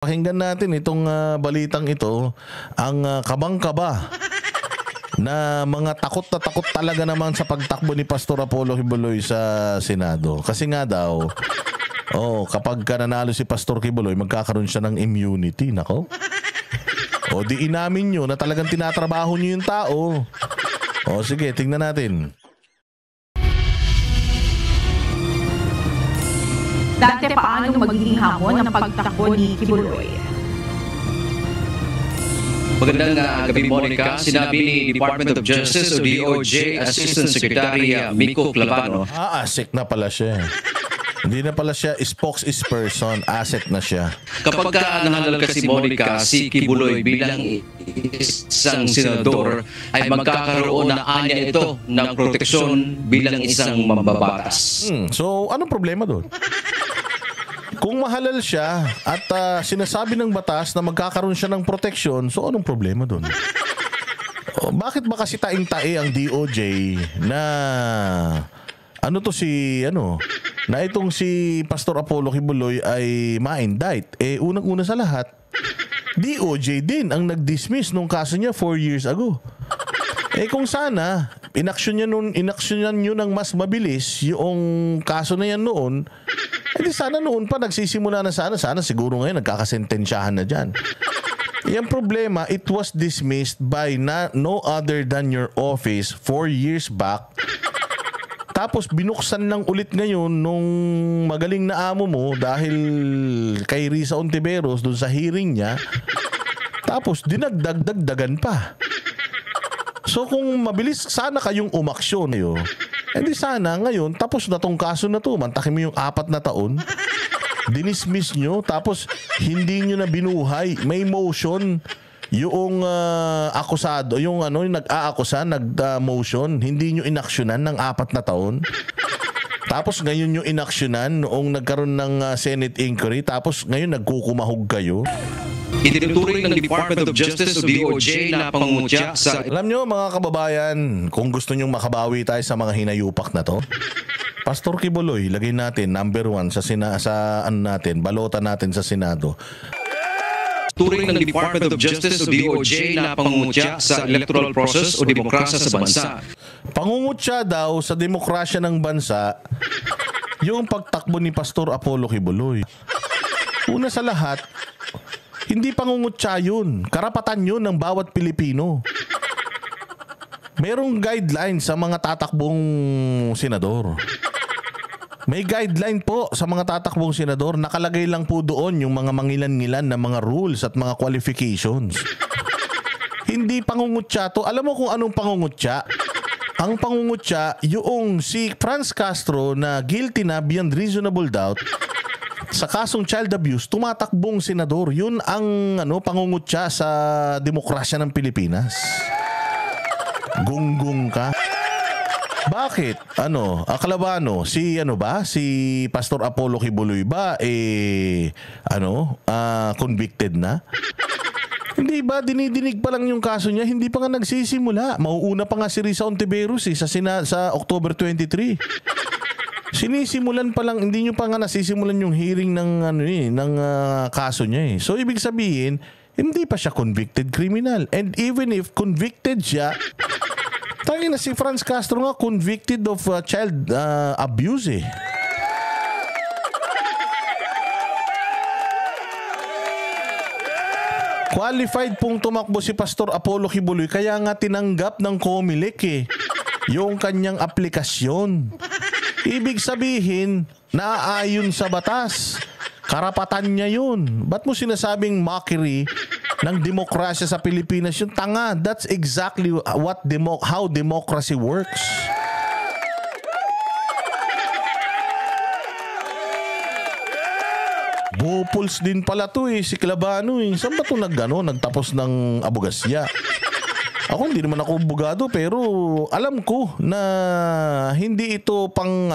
Pakinggan natin itong balitang ito, ang kabang-kaba na mga takot na takot talaga naman sa pagtakbo ni Pastor Apollo Quiboloy sa Senado. Kasi nga daw, kapag nanalo si Pastor Quiboloy, magkakaroon siya ng immunity. Nako. O di inamin nyo na talagang tinatrabaho nyo yung tao. O sige, tingnan natin. Dante, paano magiging hamon ang pagtakbo ni Quiboloy? Magandang gabi, Monica. Sinabi ni Department of Justice o DOJ Assistant Secretary Miko Clavano. Asik na pala siya. Hindi na pala siya spokesperson, asset na siya. Kapag nahalal kasi, Monica, si Quiboloy bilang isang senador ay magkakaroon na anya ito ng proteksyon bilang isang mambabatas. So, anong problema doon? Kung mahalal siya at sinasabi ng batas na magkakaroon siya ng proteksyon, so anong problema doon? Bakit ba kasi taing-tae ang DOJ na na itong si Pastor Apollo Quiboloy ay ma-indict? Unang-una sa lahat, DOJ din ang nag-dismiss nung kaso niya 4 years ago. Kung sana inaksyonan nyo ng mas mabilis yung kaso na yan noon, sana noon pa nagsisimula na sana siguro ngayon nagkakasentensyahan na dyan. Yung problema, it was dismissed by no other than your office 4 years back. Tapos binuksan lang ulit ngayon nung magaling na amo mo dahil kay Risa Ontiveros dun sa hearing niya. Tapos dinagdagdagan pa. So kung mabilis sana kayong umaksyon hindi sana ngayon tapos na tong kaso na to, mantakin mo yung 4 na taon, dinismiss nyo, tapos hindi nyo na binuhay, may motion yung akusado, yung nag-aakusa, nag-motion, hindi nyo inaksyonan ng 4 na taon. Tapos ngayon nyo inaksyonan noong nagkaroon ng Senate inquiry, tapos ngayon nagkukumahog kayo. Itinuturing ng Department of Justice o DOJ na pangungutya sa... Alam nyo mga kababayan, kung gusto nyong makabawi tayo sa mga hinayupak na to, Pastor Quiboloy, lagay natin number 1 balota natin sa Senado. Turing ng Department of Justice o DOJ na pangungutya sa electoral process o demokrasya sa bansa. Pangungutya daw sa demokrasya ng bansa yung pagtakbo ni Pastor Apollo Quiboloy. Una sa lahat, hindi pangungutya yun. Karapatan yun ng bawat Pilipino. Merong guideline sa mga tatakbong senador. May guideline po sa mga tatakbong senador. Nakalagay lang po doon yung mga mangilan-ngilan na mga rules at mga qualifications. Hindi pangungutya to. Alam mo kung anong pangungutya? Ang pangungutya, yung si Franz Castro na guilty na beyond reasonable doubt sa kasong child abuse, tumatakbong senador. Yun ang pangungutya sa demokrasya ng Pilipinas. Gunggong ka. Bakit? Kalabano, si Pastor Apollo Quiboloy ba convicted na? Hindi ba dinidinig pa lang yung kaso niya, hindi pa nga nagsisimula. Mauuna pa nga si Risa Ontiveros sa October 23. Sinisimulan pa lang, hindi nyo pa nga nasisimulan yung hearing ng kaso niya. So ibig sabihin, hindi pa siya convicted criminal. And even if convicted siya, tangina si Franz Castro nga convicted of child abuse Qualified pong tumakbo si Pastor Apollo Quiboloy, kaya nga tinanggap ng COMELEC yung kanyang aplikasyon. Ibig sabihin, naaayon sa batas. Karapatan niya yun. Ba't mo sinasabing mockery ng demokrasya sa Pilipinas? Yung tanga, that's exactly how democracy works. Bupuls din pala to si Clavano Saan ba to nagtapos ng abogasya? Ako hindi naman ako abogado, pero alam ko na hindi ito pang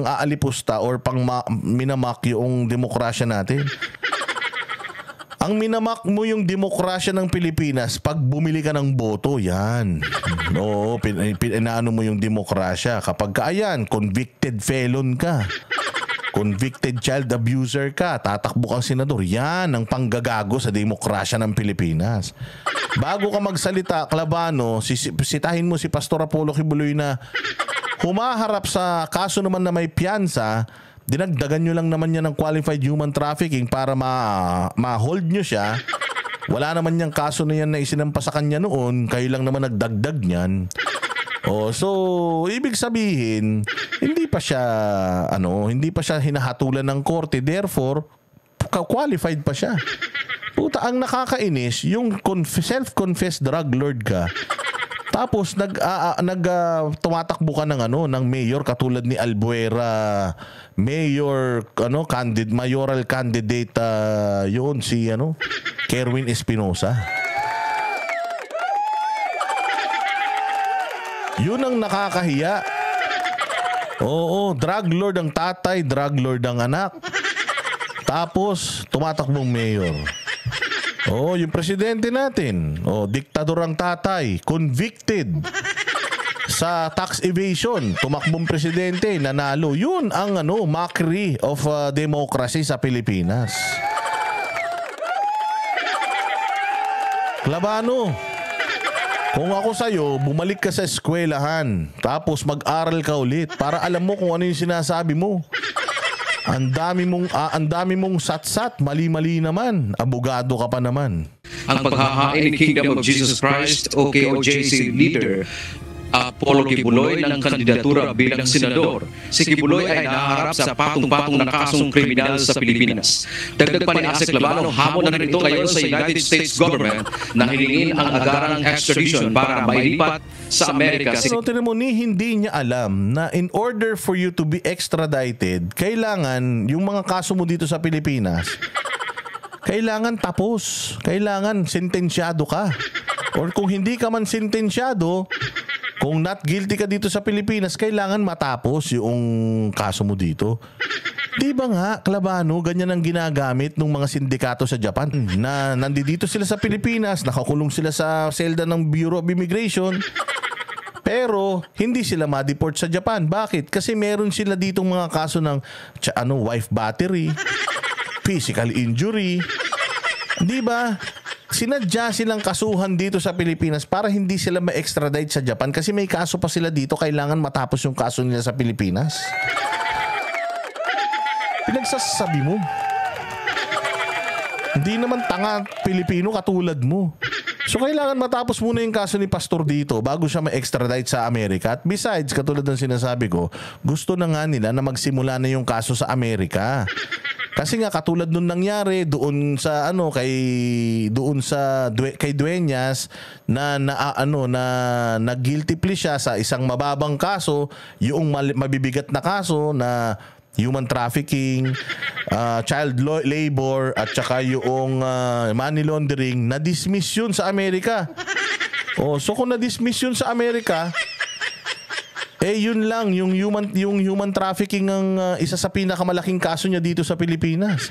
aalipusta or pang minamak yung demokrasya natin. Ang minamak mo yung demokrasya ng Pilipinas pag bumili ka ng boto, yan. Oo, inaano mo yung demokrasya. Kapag convicted felon ka. convicted child abuser ka, tatakbo kang senador. Yan ang panggagago sa demokrasya ng Pilipinas. Bago ka magsalita, Klabano, sitahin mo si Pastor Apollo Kibuloy na humaharap sa kaso naman na may piyansa, dinagdagan nyo lang naman yan ng qualified human trafficking para ma-hold nyo siya. Wala naman yung kaso na yan na isinampa sa kanya noon, kayo lang naman nagdagdag niyan. So ibig sabihin, hindi pa siya hinahatulan ng korte, therefore qualified pa siya. Puta, ang nakakainis, yung self-confessed drug lord ka. Tapos tumatakbo ka ng mayor katulad ni Albuera, mayoral candidate yun si Kerwin Espinosa. Yun ang nakakahiya. Oo, drug lord ang tatay, drug lord ang anak. Tapos tumatakbong mayor. Yung presidente natin, diktador ang tatay, convicted sa tax evasion, tumakbong presidente, nanalo. Yun ang mockery of democracy sa Pilipinas. Klabano, kung ako sa'yo, bumalik ka sa eskwelahan, tapos mag-aral ka ulit para alam mo kung ano yung sinasabi mo. Ang dami mong satsat, mali-mali naman. Abogado ka pa naman. Ang paghahain ni Kingdom of Jesus Christ o KOJC leader Apollo Kibuloy ng kandidatura bilang senador. Si Kibuloy ay naharap sa patong-patong na kasong kriminal sa Pilipinas. Dagdag pa ni Asek Labano, hamon na rin ito ngayon sa United States government na hilingin ang agarang extradition para mailipat sa Amerika. Hindi niya alam na in order for you to be extradited, kailangan yung mga kaso mo dito sa Pilipinas, kailangan tapos. Kailangan sentensyado ka. Or kung hindi ka man sentensyado, kung not guilty ka dito sa Pilipinas, kailangan matapos yung kaso mo dito. Di ba nga, Klabano, ganyan ang ginagamit ng mga sindikato sa Japan na nandito sila sa Pilipinas, nakakulong sila sa selda ng Bureau of Immigration, pero hindi sila ma-deport sa Japan. Bakit? Kasi meron sila ditong mga kaso ng wife battery, physical injury. Di ba? Sinadya silang kasuhan dito sa Pilipinas para hindi sila ma-extradite sa Japan kasi may kaso pa sila dito, kailangan matapos yung kaso nila sa Pilipinas. Pinagsasabi mo. Hindi naman tanga Pilipino katulad mo. So kailangan matapos muna yung kaso ni Pastor dito bago siya ma-extradite sa Amerika. At besides, katulad ng sinasabi ko, gusto na nga nila na magsimula na yung kaso sa Amerika. Kasi nga katulad nung nangyari doon sa kay Dueñas na guilty plea siya sa isang mababang kaso, yung mabibigat na kaso na human trafficking, child labor at saka yung money laundering, na-dismiss yun sa Amerika. So kung na-dismiss yun sa Amerika, yun lang, yung human trafficking ang isa sa pinakamalaking kaso niya dito sa Pilipinas.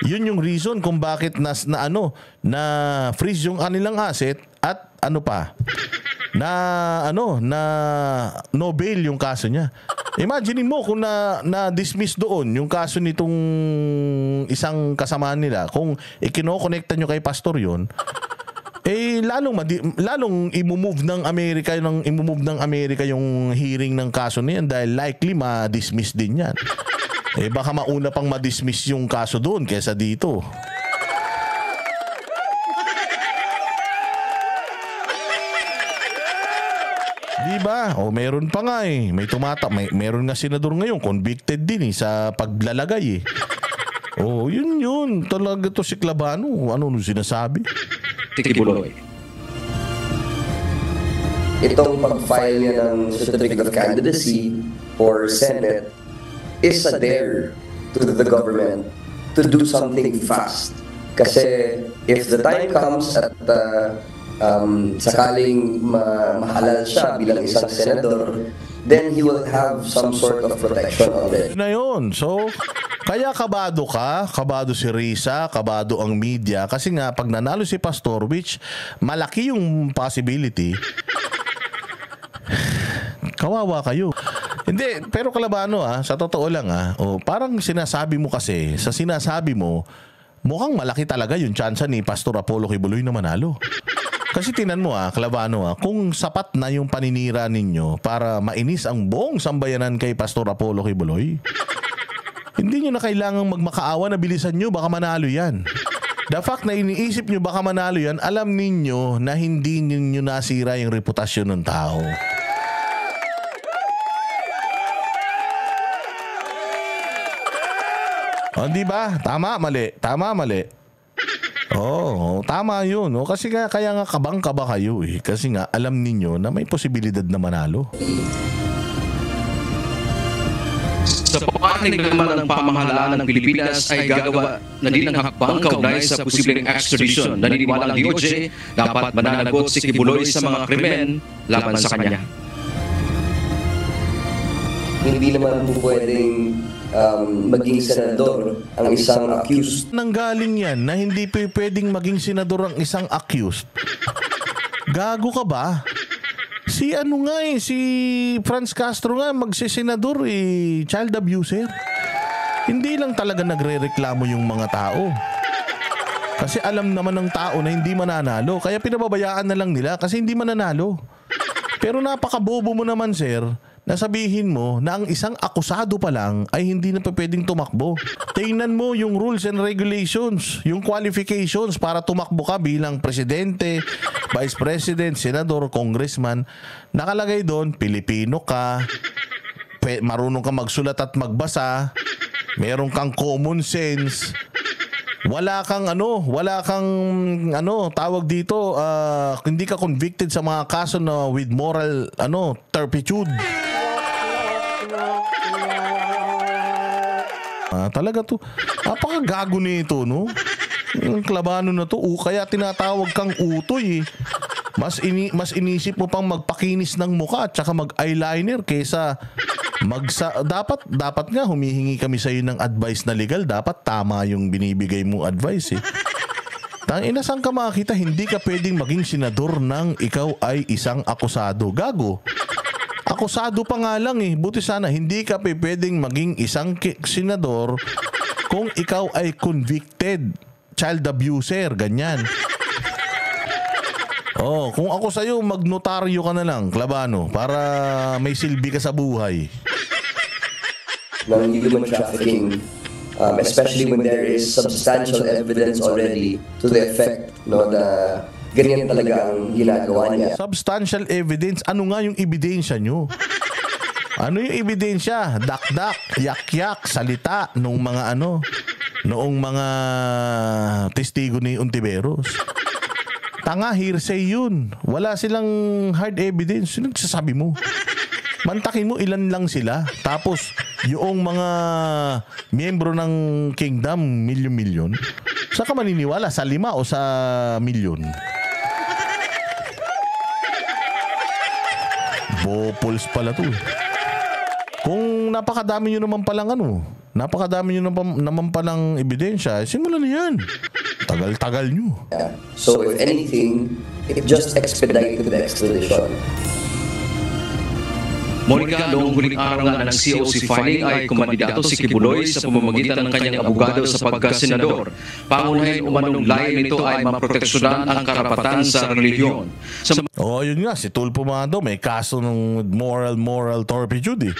Yun yung reason kung bakit na freeze yung kanilang asset at no bail yung kaso niya. Imagine mo kung na-dismiss doon yung kaso nitong isang kasamahan nila, kung ikinokonekta nyo kay Pastor yun, lalong imumove ng Amerika yung hearing ng kaso niyan dahil likely ma-dismiss din yan. Baka mauna pang ma-dismiss yung kaso doon kaysa dito. Diba? Meron pa nga meron nga senador ngayon convicted din sa paglalagay . Yun. Talaga to si Klabano. Ano sinasabi? Kibuloy. Itong pag-file niya ng certificate of candidacy for Senate is a dare to the government to do something fast. Kasi if the time comes at sakaling mahalal siya bilang isang senador, then he will have some sort of protection already. Na yun. So, kaya kabado si Risa, kabado ang media, kasi nga pag nanalo si Pastor, which malaki yung possibility, kawawa kayo. Hindi, pero Kalabano sa totoo lang parang sinasabi mo kasi, sa sinasabi mo, mukhang malaki talaga yung tsansa ni Pastor Apollo Kibuloy na manalo. Kasi tinan mo Kalabano kung sapat na yung paninira ninyo para mainis ang buong sambayanan kay Pastor Apollo Kibuloy, hindi nyo na kailangang magmakaawa na bilisan nyo, baka manalo yan. The fact na iniisip nyo baka manalo yan, alam ninyo na hindi ninyo nasira yung reputasyon ng tao. Di ba? Tama, mali. Tama, mali. Tama yun. Kasi kaya nga kabang-kaba kayo Kasi nga alam ninyo na may posibilidad na manalo. Sa panig naman ng pamahalaan ng Pilipinas ay gagawa na din ng hakbang kaugnay sa posibleng extradition. Naniniwala ang DOJ dapat mananagot si Kibuloy sa mga krimen laban sa kanya. Hindi naman po pwedeng maging senador ang isang accused. Nanggaling yan na hindi pwedeng maging senador ang isang accused. Gago ka ba? Si si Franz Castro nga magsisenador child abuser. Hindi lang talaga nagrereklamo yung mga tao. Kasi alam naman ng tao na hindi mananalo. Kaya pinababayaan na lang nila kasi hindi mananalo. Pero napakabobo mo naman, sir, na sabihin mo na ang isang akusado pa lang ay hindi na pwedeng tumakbo. Tingnan mo yung rules and regulations, yung qualifications para tumakbo ka bilang presidente, vice president, senador, congressman. Nakalagay doon, Pilipino ka, marunong ka magsulat at magbasa, meron kang common sense, wala kang tawag dito, hindi ka convicted sa mga kaso na with moral turpitude. Talaga to. Napakagago nito, no? Yung Kalabano na to, kaya tinatawag kang utoy Mas inisip mo pang magpakinis ng mukha at saka mag-eyeliner kaysa dapat nga humihingi kami sa iyo ng advice na legal. Dapat tama yung binibigay mo advice Tangina, saan ka makakita hindi ka pwedeng maging senador nang ikaw ay isang akusado? Gago. Akusado pa nga lang Buti sana hindi ka pwedeng maging isang senador kung ikaw ay convicted child abuser, ganyan. Kung ako sa'yo, magnotaryo ka na lang, Kalabano, para may silbi ka sa buhay. Ng human trafficking, especially when there is substantial evidence already to the effect na ganyan talaga ang ginagawa niya. Substantial evidence? Ano nga yung ebidensya nyo? Ano yung ebidensya? Dak-dak, yak-yak, salita noong mga testigo ni Ontiveros. Tanga, hearsay yun. Wala silang hard evidence. Yun ang sasabi mo. Mantakin mo ilan lang sila. Tapos, yung mga miyembro ng Kingdom, milyon-milyon. Saan ka maniniwala? Sa 5 o sa milyon? Bopols pala to. Kung napakadami nyo naman palang napakadami nyo naman palang ebidensya, simulan na yan. Tagal-tagal nyo. So if anything, it just expedited the extradition. Monica, noong huling araw nga ng COC filing ay kumandidato si Kibuloy sa pamamagitan ng kanyang abogado sa pagkasenador. Pangunahin umanong layo nito ay maproteksyonan ang karapatan sa relihiyon. Yun nga, si Tulfo Mado may kaso ng moral turpitude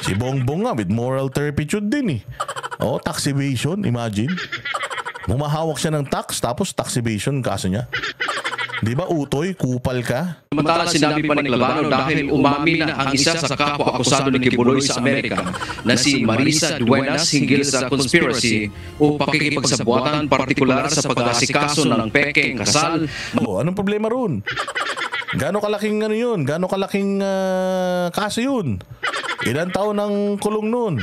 Si Bongbong nga with moral turpitude din tax evasion, imagine. Humahawak siya ng tax, tapos tax evasion kaso niya. Di ba utoy, kupal ka? Samantala sinabi pa ni Kalabano dahil umamin na ang isa sa kapwa-akusado ni Kibuloy sa Amerika na si Marisa Duenas hinggil sa conspiracy o pakikipagsabuatan partikular sa pag-aasikaso ng pekeng kasal. Anong problema ron? Gano'ng kalaking yun? Gano'ng kalaking kaso yun? Ilan taon ng kulong nun?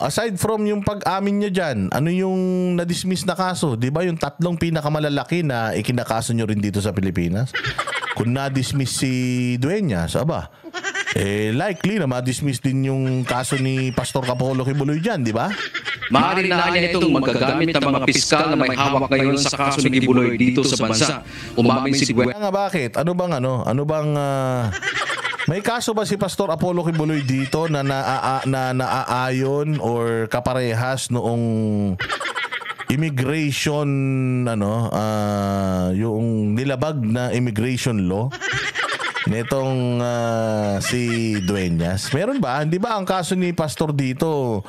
Aside from yung pag-amin niya dyan, ano yung na-dismiss na kaso? Di ba yung 3 pinakamalalaki na ikinakaso nyo rin dito sa Pilipinas? Kung na-dismiss si Duenas, likely na ma-dismiss din yung kaso ni Pastor Apollo Kibuloy dyan, di ba? Maaari na niya itong magagamit ng mga piskal na may hawak ngayon sa kaso ni Kibuloy dito sa bansa. Umamin si Duenas. Bakit? Ano bang May kaso ba si Pastor Apollo Kibuloy dito na naaayon or kaparehas noong immigration yung nilabag na immigration law nitong si Dueñas? Meron ba? Hindi ba ang kaso ni Pastor dito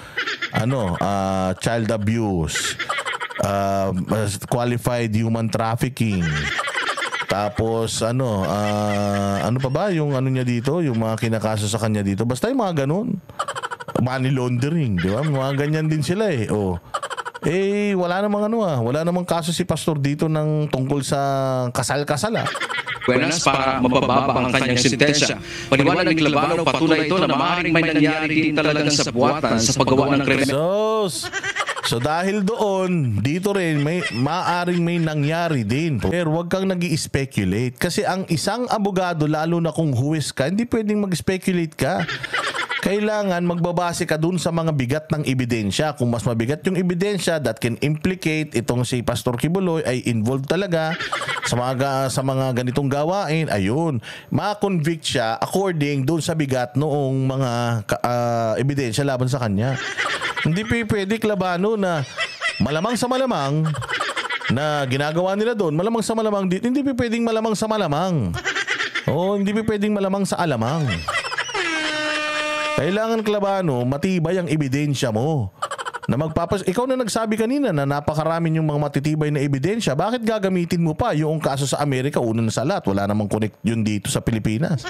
child abuse, qualified human trafficking, tapos ano pa ba yung niya dito, yung mga kinakaso sa kanya dito, basta yung mga ganun, money laundering, di ba? Mga ganyan din sila wala namang kaso si Pastor dito ng tungkol sa kasal-kasal Buenas para mabababa ang kanyang sentensya. Paniwala ng Kilabano, patunay ito na maaaring may nangyari din talagang sa buwatan sa paggawa ng krimen. So dahil doon, dito rin maaaring may nangyari din. Pero wag kang nag-i-speculate. Kasi ang isang abogado, lalo na kung huwes ka, hindi pwedeng mag-speculate ka. Kailangan magbabase ka dun sa mga bigat ng ebidensya. Kung mas mabigat yung ebidensya that can implicate itong si Pastor Kibuloy ay involved talaga sa mga ganitong gawain, ayun, ma-convict siya according dun sa bigat noong mga ebidensya laban sa kanya. Hindi pwede, Kilabano, na malamang sa malamang na ginagawa nila doon, malamang sa malamang dito, hindi pwedeng malamang sa malamang. Hindi pwedeng malamang sa alamang. Kailangan, Kilabano, matibay ang ebidensya mo. Ikaw na nagsabi kanina na napakarami yung mga matitibay na ebidensya. Bakit gagamitin mo pa yung kaso sa Amerika? Una na sa lahat, wala namang connect yun dito sa Pilipinas.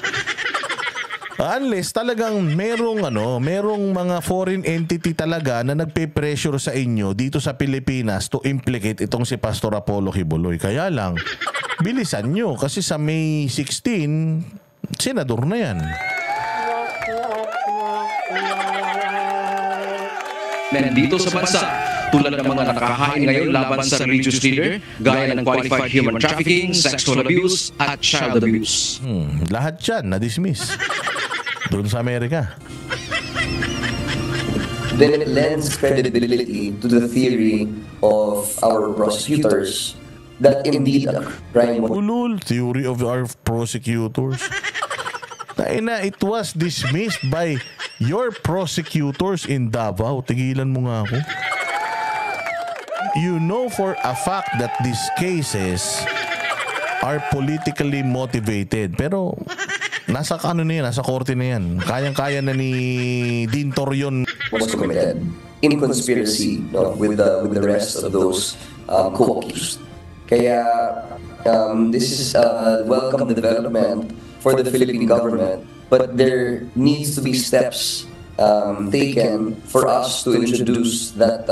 Unless talagang merong mga foreign entity talaga na nagpe-pressure sa inyo dito sa Pilipinas to implicate itong si Pastor Apollo Kibuloy. Kaya lang, bilisan nyo kasi sa May 16, senador na yan. Dito sa bansa, tulad ng mga nakahain ngayon laban sa religious leader, gaya ng qualified human trafficking, sexual abuse, at child abuse. Lahat yan na-dismiss doon sa Amerika. Then it lends credibility to the theory of our prosecutors that indeed a crime Theory of our prosecutors. It was dismissed by your prosecutors in Davao. Tigilan mo nga ako. You know for a fact that these cases are politically motivated. Pero nasa korte na yan. Kayang-kaya na ni Dean Torion. Was committed in conspiracy with the rest of those co-accused. Kaya this is a welcome development for the Philippine government, but there needs to be steps taken for us to introduce that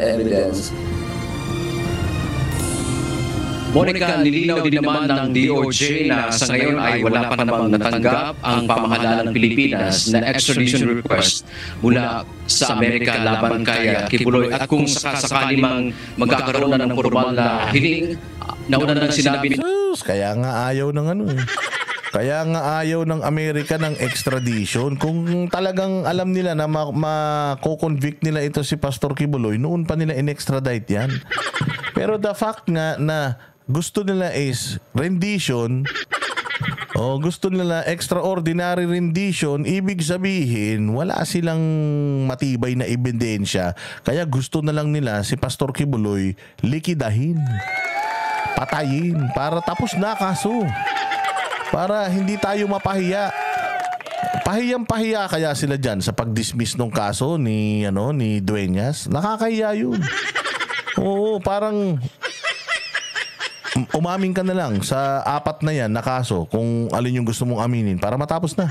evidence. Monica, nilinaw din naman ng DOJ na sa ngayon ay wala pa namang natanggap ang pamahalaan ng Pilipinas na extradition request mula sa Amerika laban kay Kibuloy. At kung sakasakali mang magkakaroon na ng formal na hiling, nauna nang sinabi kaya nga ayaw ng Kaya nga ayaw ng Amerika ng extradition. Kung talagang alam nila na mako-convict nila ito si Pastor Kibuloy, noon pa nila in-extradite yan. Pero the fact nga na gusto nila is rendition, gusto nila extraordinary rendition, ibig sabihin wala silang matibay na ebidensya. Kaya gusto na lang nila si Pastor Kibuloy likidahin, patayin, para tapos na kaso. Para hindi tayo mapahiya. Pahiyang-pahiya kaya sila dyan sa pag-dismiss ng kaso ni Dueñas. Nakakahiya yun. Oo, parang umamin ka na lang sa 4 na yan na kaso kung alin yung gusto mong aminin para matapos na.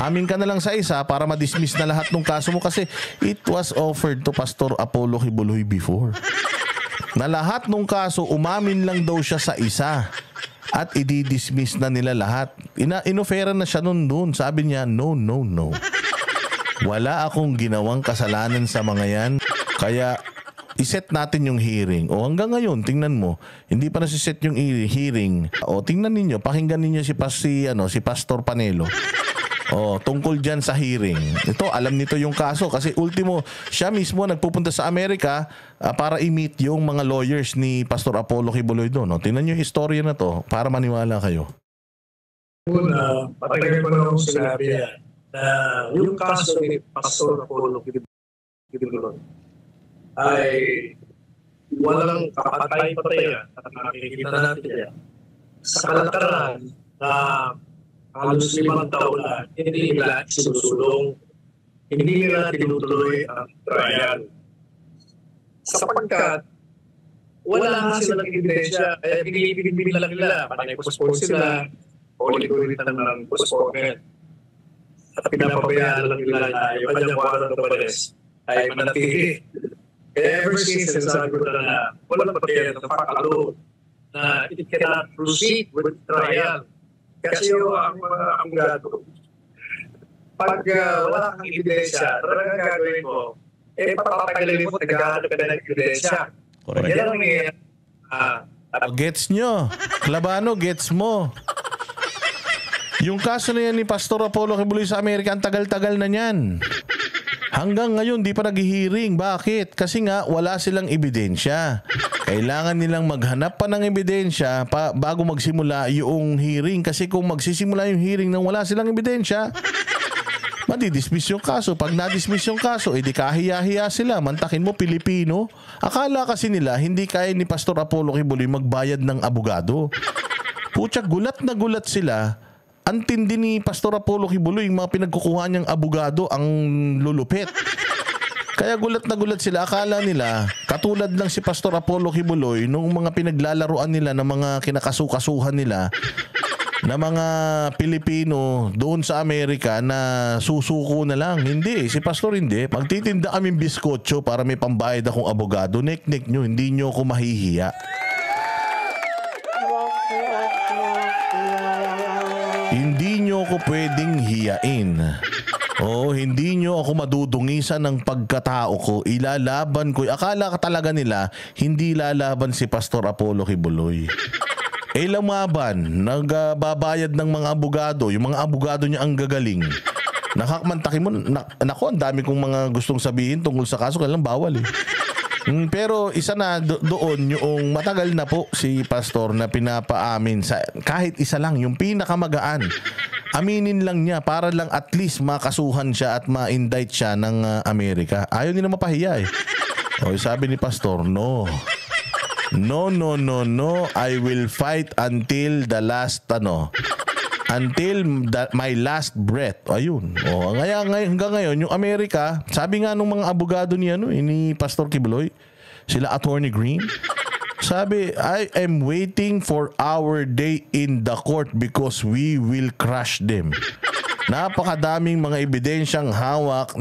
Amin ka na lang sa isa para ma-dismiss na lahat ng kaso mo kasi it was offered to Pastor Apollo Kibuloy before. Na lahat ng kaso, umamin lang daw siya sa isa. At i-dismiss na nila lahat. Inofera na siya doon. Sabi niya, no. Wala akong ginawang kasalanan sa mga yan. Kaya iset natin yung hearing. Hanggang ngayon, tingnan mo, hindi pa nasiset yung hearing. Tingnan ninyo, pakinggan ninyo si Pastor Panelo. Tungkol dyan sa hearing. Ito, alam nito yung kaso kasi ultimo, siya mismo nagpupunta sa Amerika para i-meet yung mga lawyers ni Pastor Apollo Kibuloy doon. Tingnan nyo yung istorya na to para maniwala kayo. Una, patagal ko na akong sinabi yan na yung kaso ni Pastor Apollo Kibuloy ay walang kapatay-patayan at nakikita natin yan sa kalakaran na halos 5 taon na hindi nila sinusulong, hindi nila tinutuloy ang trial. Sapagkat wala nga silang ebidensya, kaya pinipilipin lang nila, panay-postpone sila, ulit-ulit ng postponement. At pinapabayaan lang nila na yung kanyang warrant of arrest ay manatili. Kaya ever since, sinasabi ko na walang patayan ng pakalo na it cannot proceed with trial. Kasi ang mga abogado, pag wala kang ebidensya, talagang gagawin mo, patatagalin mo, tagahanap ka na ng ebidensya. Correct. Yan ang nangyayari. Gets nyo. Klabano, gets mo. Yung kaso na yan ni Pastor Apollo Kibuloy sa Amerika, ang tagal-tagal na niyan. Hanggang ngayon, di pa nag-hearing. Bakit? Kasi nga, wala silang ebidensya. Kailangan nilang maghanap pa ng ebidensya bago magsimula yung hearing. Kasi kung magsisimula yung hearing nang wala silang ebidensya, madidismiss yung kaso. Pag nadismiss yung kaso, edi kahiya-hiya sila. Mantakin mo, Pilipino. Akala kasi nila, hindi kaya ni Pastor Apollo Kibuloy magbayad ng abogado. Putya, gulat na gulat sila. Ang tindi ni Pastor Apollo Kibuloy, yung mga pinagkukuha niyang abogado ang lulupit. Kaya gulat na gulat sila. Akala nila, katulad lang si Pastor Apollo Kibuloy nung mga pinaglalaruan nila ng mga kinakasukasuhan nila na mga Pilipino doon sa Amerika na susuko na lang. Hindi, si Pastor hindi. Magtitinda kaming biskotso para may pambayad akong abogado. Nek-nek nyo, hindi nyo ako mahihiya. Hindi nyo ako pwedeng hiyain. Hindi nyo ako madudungisan ng pagkatao ko. Ilalaban ko. Akala ka talaga nila, hindi lalaban si Pastor Apollo Kibuloy. Lumaban, nagbabayad ng mga abogado. Yung mga abogado niya ang gagaling. Nakakmantakin mo, nako, ang dami kong mga gustong sabihin tungkol sa kaso, kailang bawal eh. Pero isa na doon yung matagal na po si Pastor na pinapaamin sa kahit isa lang, yung pinakamagaan. Aminin lang niya para lang at least makasuhan siya at ma-indict siya ng Amerika. Ayaw nila mapahiya eh. Sabi ni Pastor, no. No, I will fight until the last my last breath. Ayun. Hanggang ngayon yung Amerika, sabi nga nung mga abogado ni Pastor Kibuloy, sila Attorney Green, sabi, I am waiting for our day in the court because we will crush them. Napakadaming mga ebidensyang hawak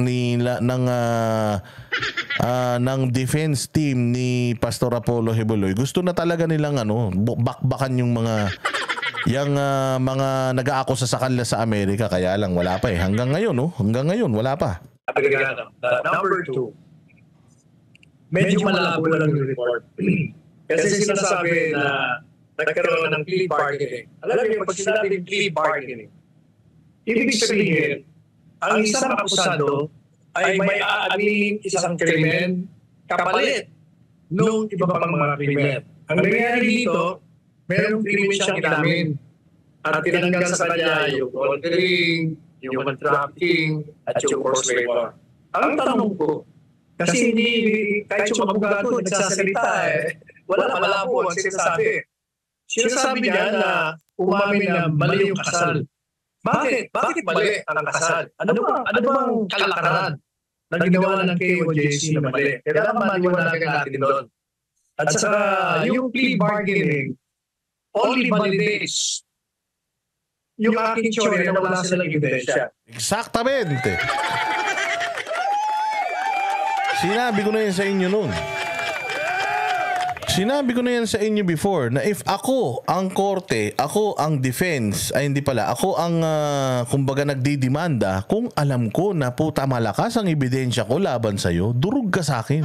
ng defense team ni Pastor Apollo Kibuloy. Gusto na talaga nilang bakbakan yung mga nag-aakusa sa kanila sa Amerika, kaya lang wala pa eh. Hanggang ngayon wala pa. Number 2, medyo malabo lang yung report. Kasi sinasabi na nagkaroon ng plea bargaining. Alam niyo, pag sinabing plea bargaining, ibig sabihin, ang isang akusado ay may aaminin isang krimen kapalit nung iba pang mga krimen. Ang nangyari dito, merong krimen siyang inamin at tinanggal sa kanya yung laundering, yung human trafficking, at yung forced labor. Ang tanong ko, kasi hindi, kahit yung abogado nagsasalita wala po ang sinasabi. Sinasabi niya na umamin na mali yung kasal. Bakit? Bakit mali ang kasal? Ano bang kalakaran na ginawa ng KOJC na mali? Kailangan maniwanagan natin doon. At saka yung plea bargaining only validates yung aking teorya na wala silang ebidensya. Exactamente. Sinabi ko na yan sa inyo noon. Sinabi ko na yan sa inyo before na if ako ang korte, ako ang defense, ay hindi pala, ako ang kumbaga nagdidemanda, kung alam ko na puta malakas ang ebidensya ko laban sa'yo, durug ka sa akin.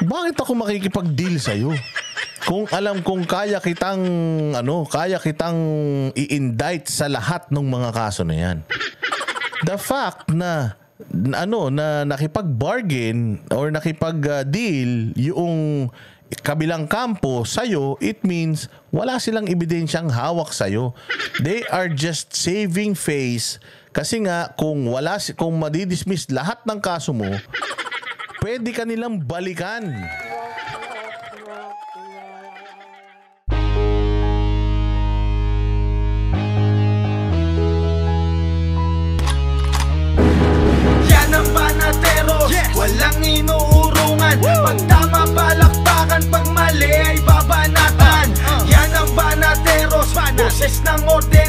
Bakit ako makikipag-deal sa'yo? Kung alam kong kaya kitang i-indict sa lahat ng mga kaso na yan. The fact na nakipag-bargain or nakipag-deal yung kabilang kampo sa'yo, it means wala silang ebidensyang hawak sa'yo. They are just saving face kasi nga kung madidismiss lahat ng kaso mo, pwede ka nilang balikan. Yan ang Banateros, walang inuurungan. Pag tama palakpakan, pag mali ay babanatan. Yan ang Banateros, boses ng order.